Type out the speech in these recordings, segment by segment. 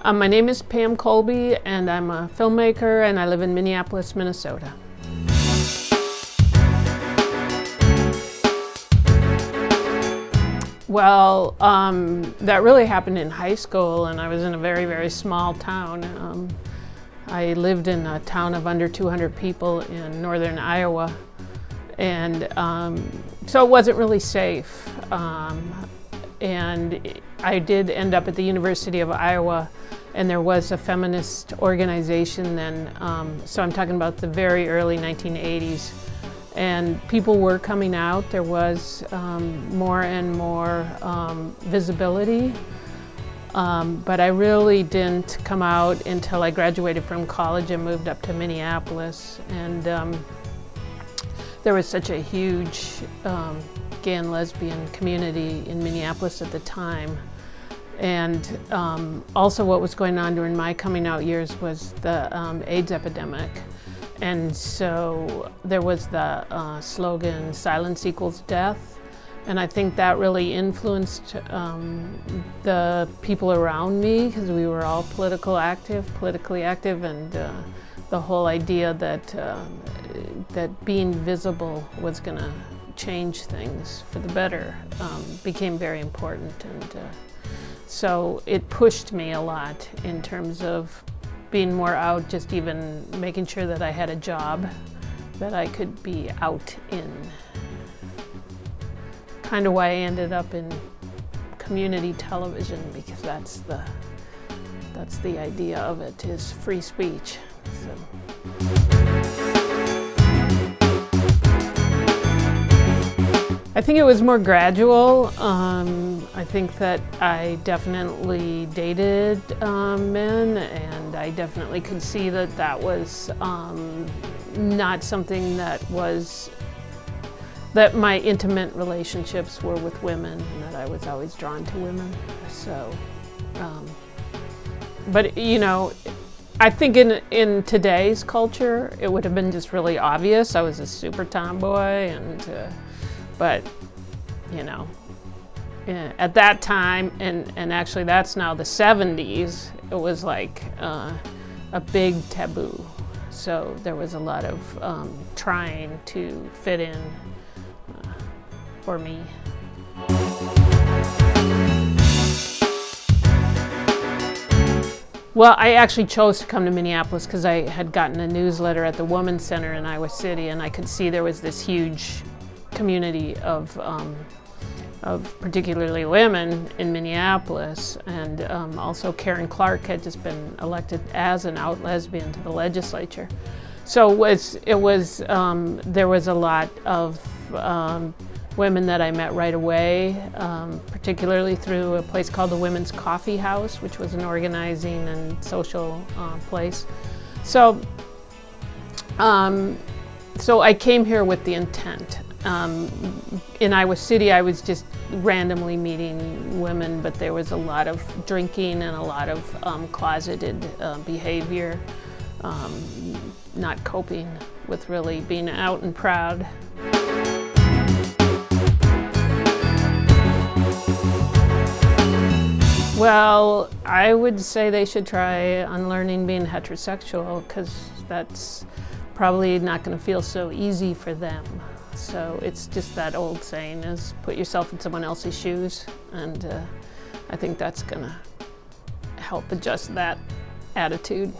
My name is Pam Colby, and I'm a filmmaker, and I live in Minneapolis, Minnesota. Well, that really happened in high school, and I was in a very, very small town. I lived in a town of under 200 people in northern Iowa, and so it wasn't really safe. And I did end up at the University of Iowa, and there was a feminist organization then, so I'm talking about the very early 1980s. And people were coming out. There was more and more visibility, but I really didn't come out until I graduated from college and moved up to Minneapolis. And there was such a huge gay and lesbian community in Minneapolis at the time. And also what was going on during my coming out years was the AIDS epidemic. And so there was the slogan, "Silence equals death." And I think that really influenced the people around me, because we were all politically active, and the whole idea that being visible was going to change things for the better became very important. And so it pushed me a lot in terms of being more out, just even making sure that I had a job that I could be out in. Kind of why I ended up in community television, because that's the idea of it, is free speech. I think it was more gradual. I think that I definitely dated men, and I definitely could see that that was not something that my intimate relationships were with women, and that I was always drawn to women. So, but you know, I think in today's culture, it would have been just really obvious. I was a super tomboy, and but you know, at that time, and actually that's now the 70s, it was like a big taboo. So there was a lot of trying to fit in for me. Well, I actually chose to come to Minneapolis because I had gotten a newsletter at the Women's Center in Iowa City, and I could see there was this huge community of particularly women in Minneapolis, and also Karen Clark had just been elected as an out lesbian to the legislature. So there was a lot of women that I met right away, particularly through a place called the Women's Coffee House, which was an organizing and social place. So I came here with the intent. In Iowa City, I was just randomly meeting women, but there was a lot of drinking and a lot of closeted behavior, not coping with really being out and proud. Well, I would say they should try unlearning being heterosexual, because that's probably not going to feel so easy for them. So it's just that old saying, is put yourself in someone else's shoes, and I think that's going to help adjust that attitude.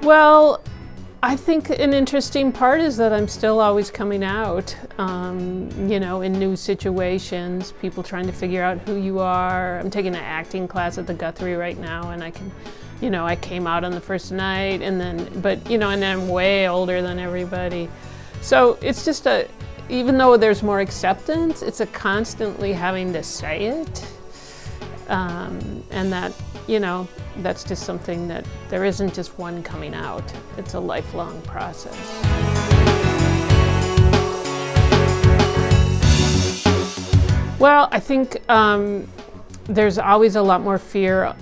Well, I think an interesting part is that I'm still always coming out, you know, in new situations, people trying to figure out who you are. I'm taking an acting class at the Guthrie right now, and I came out on the first night, and then I'm way older than everybody. So it's just even though there's more acceptance, it's a constantly having to say it. And that, that's just something that there isn't just one coming out. It's a lifelong process. Well, I think there's always a lot more fear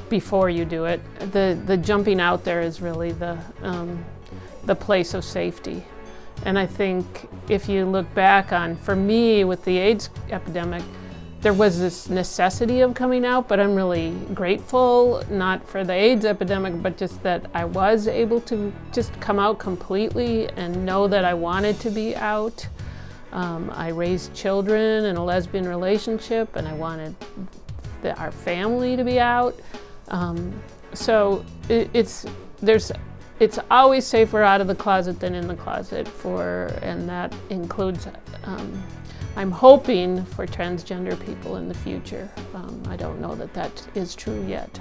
before you do it. The jumping out there is really the place of safety. And I think if you look back on, for me, with the AIDS epidemic, there was this necessity of coming out, but I'm really grateful, not for the AIDS epidemic, but just that I was able to just come out completely and know that I wanted to be out. I raised children in a lesbian relationship, and I wanted our family to be out. So it's always safer out of the closet than in the closet, and that includes, I'm hoping, for transgender people in the future. I don't know that that is true yet.